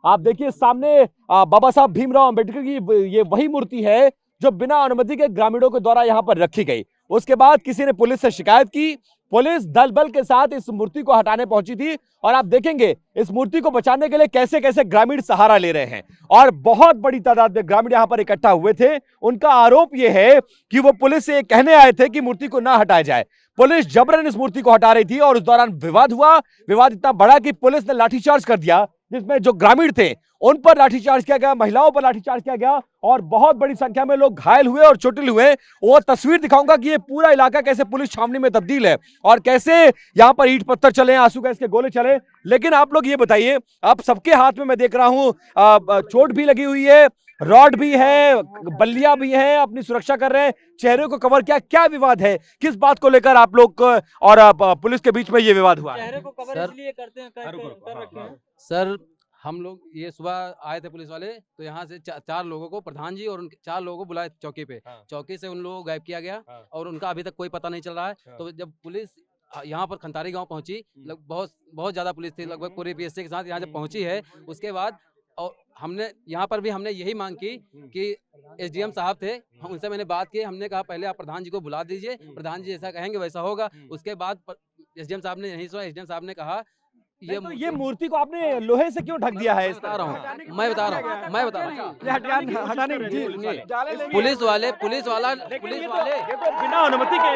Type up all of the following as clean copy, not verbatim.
आप देखिए सामने बाबा साहब भीमराव अंबेडकर की ये वही मूर्ति है जो बिना अनुमति के ग्रामीणों के द्वारा यहाँ पर रखी गई। उसके बाद किसी ने पुलिस से शिकायत की, पुलिस दल बल के साथ इस मूर्ति को हटाने पहुंची थी और आप देखेंगे इस मूर्ति को बचाने के लिए कैसे कैसे ग्रामीण सहारा ले रहे हैं और बहुत बड़ी तादाद में ग्रामीण यहाँ पर इकट्ठा हुए थे। उनका आरोप यह है कि वो पुलिस से कहने आए थे कि मूर्ति को ना हटाया जाए। पुलिस जबरन इस मूर्ति को हटा रही थी और उस दौरान विवाद हुआ। विवाद इतना बड़ा कि पुलिस ने लाठीचार्ज कर दिया, जिसमें जो ग्रामीण थे उन पर लाठीचार्ज किया गया, महिलाओं पर लाठीचार्ज किया गया और बहुत बड़ी संख्या में लोग घायल हुए और चोटिल हुए। वो तस्वीर दिखाऊंगा कि ये पूरा इलाका कैसे पुलिस छावनी में तब्दील है और कैसे यहाँ पर ईंट पत्थर चले, आंसू गैस के गोले चले। लेकिन आप लोग ये बताइए, आप सबके हाथ में मैं देख रहा हूं चोट भी लगी हुई है, रॉड भी है, बल्लियां भी हैं, अपनी सुरक्षा कर रहे हैं, चेहरे को कवर किया। क्या विवाद है, किस बात को लेकर आप लोग और पुलिस के बीच में ये विवाद हुआ? चेहरे को कवर इसलिए करते हैं कर रखे हैं सर। हम लोग ये सुबह आए थे पुलिस वाले, तो यहाँ से चार लोगों को, प्रधान जी और उनके 4 लोगों को बुलाए चौकी पे। चौकी से उन लोगों को गायब किया गया और उनका अभी तक कोई पता नहीं चल रहा है। तो जब पुलिस यहाँ पर खंतारी गांव पहुंची, बहुत ज्यादा पुलिस थी, लगभग पूरी पीएससी के साथ यहाँ जब पहुंची है, उसके बाद और हमने यहाँ पर भी हमने यही मांग की कि एसडीएम साहब थे, उनसे मैंने बात की। हमने कहा पहले आप प्रधान जी को बुला दीजिए, प्रधान जी जैसा कहेंगे वैसा होगा। उसके बाद एसडीएम साहब ने नहीं सुना। एसडीएम साहब ने कहा ये मूर्ति को आपने लोहे से क्यों ढक दिया है? बता रहा हूँ, मैं बता रहा हूँ। पुलिस वाले ये तो बिना अनुमति के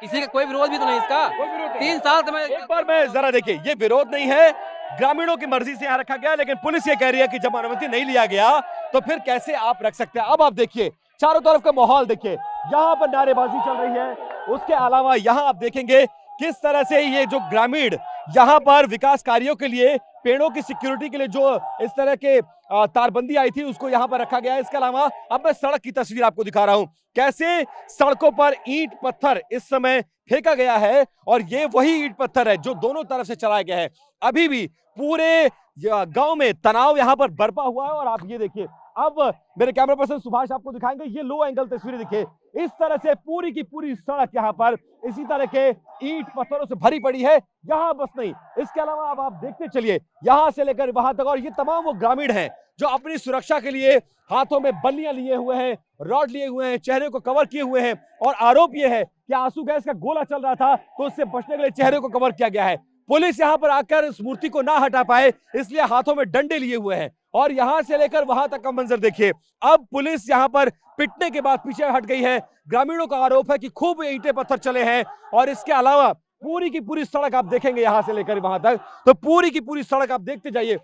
किसी का कोई विरोध भी तो नहीं इसका। 3 साल से मैं जरा देखिए, ये विरोध नहीं है, ग्रामीणों की मर्जी से यहाँ रखा गया, लेकिन पुलिस ये कह रही है कि जब अनुमति नहीं लिया गया तो फिर कैसे आप रख सकते हैं। अब आप देखिए चारों तरफ का माहौल देखिए, यहाँ पर नारेबाजी चल रही है। उसके अलावा यहाँ आप देखेंगे किस तरह से ये जो ग्रामीण यहाँ पर विकास कार्यों के लिए, पेड़ों की सिक्योरिटी के लिए जो इस तरह के तारबंदी आई थी उसको यहाँ पर रखा गया है। इसके अलावा अब मैं सड़क की तस्वीर आपको दिखा रहा हूँ, कैसे सड़कों पर ईंट पत्थर इस समय फेंका गया है और ये वही ईंट पत्थर है जो दोनों तरफ से चलाया गया है। अभी भी पूरे गांव में तनाव यहाँ पर बरपा हुआ है और आप ये देखिए, अब मेरे कैमरा पर्सन सुभाष आपको दिखाएंगे, ये लो एंगल तस्वीरें देखिए। इस तरह से पूरी की पूरी सड़क यहाँ पर इसी तरह के ईंट पत्थरों से भरी पड़ी है। यहाँ बस नहीं, इसके अलावा अब आप देखते चलिए यहाँ से लेकर वहां तक, और ये तमाम वो ग्रामीण हैं जो अपनी सुरक्षा के लिए हाथों में बल्लियां लिए हुए हैं, रॉड लिए हुए हैं, चेहरे को कवर किए हुए हैं और आरोप यह है कि आंसू गैस का गोला चल रहा था तो उससे बचने के लिए चेहरे को कवर किया गया है। पुलिस यहाँ पर आकर इस मूर्ति को ना हटा पाए इसलिए हाथों में डंडे लिए हुए हैं और यहां से लेकर वहां तक का मंजर देखिए। अब पुलिस यहां पर पिटने के बाद पीछे हट गई है। ग्रामीणों का आरोप है कि खूब ईंटें पत्थर चले हैं और इसके अलावा पूरी की पूरी सड़क आप देखेंगे यहां से लेकर वहां तक, तो पूरी की पूरी सड़क आप देखते जाइए,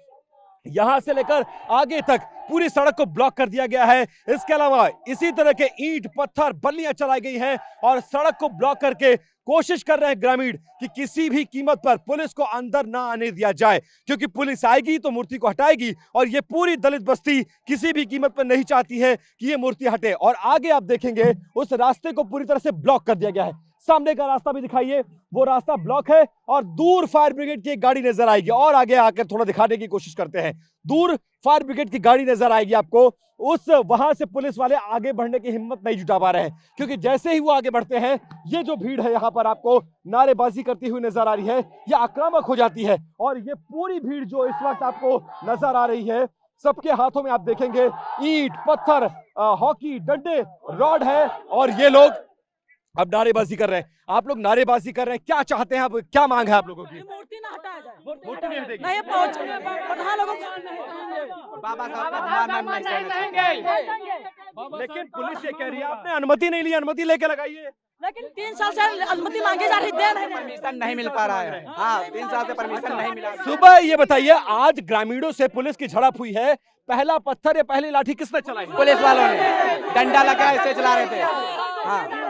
यहां से लेकर आगे तक पूरी सड़क को ब्लॉक कर दिया गया है। इसके अलावा इसी तरह के ईंट पत्थर बल्लियां चलाई गई हैं और सड़क को ब्लॉक करके कोशिश कर रहे हैं ग्रामीण कि किसी भी कीमत पर पुलिस को अंदर ना आने दिया जाए, क्योंकि पुलिस आएगी तो मूर्ति को हटाएगी और ये पूरी दलित बस्ती किसी भी कीमत पर नहीं चाहती है कि ये मूर्ति हटे। और आगे आप देखेंगे उस रास्ते को पूरी तरह से ब्लॉक कर दिया गया है। सामने का रास्ता भी दिखाइए, वो रास्ता ब्लॉक है और दूर फायर ब्रिगेड की एक गाड़ी नजर आएगी। और आगे आकर थोड़ा दिखाने की कोशिश करते हैं, दूर फायर ब्रिगेड की गाड़ी नजर आएगी आपको। उस वहां से पुलिस वाले आगे बढ़ने की हिम्मत नहीं जुटा पा रहे हैं, क्योंकि जैसे ही वो आगे बढ़ते हैं ये जो भीड़ है यहाँ पर आपको नारेबाजी करती हुई नजर आ रही है, ये आक्रामक हो जाती है। और ये पूरी भीड़ जो इस वक्त आपको नजर आ रही है, सबके हाथों में आप देखेंगे ईंट पत्थर, हॉकी डंडे, रॉड है और ये लोग अब नारेबाजी कर रहे हैं। आप लोग नारेबाजी कर रहे हैं, क्या चाहते हैं, अब क्या मांग है आप लोगों की? मूर्ति ना हटाया जाए, मूर्ति नहीं हटेगी। नहीं पहुंच प्रधान लोगों को बाबा साहब लेकिन पुलिस ये कह रही है आपने अनुमति नहीं ली, अनुमति लेके लगाइए। लेकिन 3 साल से अनुमति मांगी जा रही, दे नहीं परमिशन नहीं मिल पा रहा है। हाँ, 3 साल से परमिशन नहीं मिला। सुबह ये बताइए, आज ग्रामीणों से पुलिस की झड़प हुई है, पहला पत्थर या पहली लाठी किसने चलाई? पुलिस वालों ने डंडा लगा ऐसे चला रहे थे। हाँ,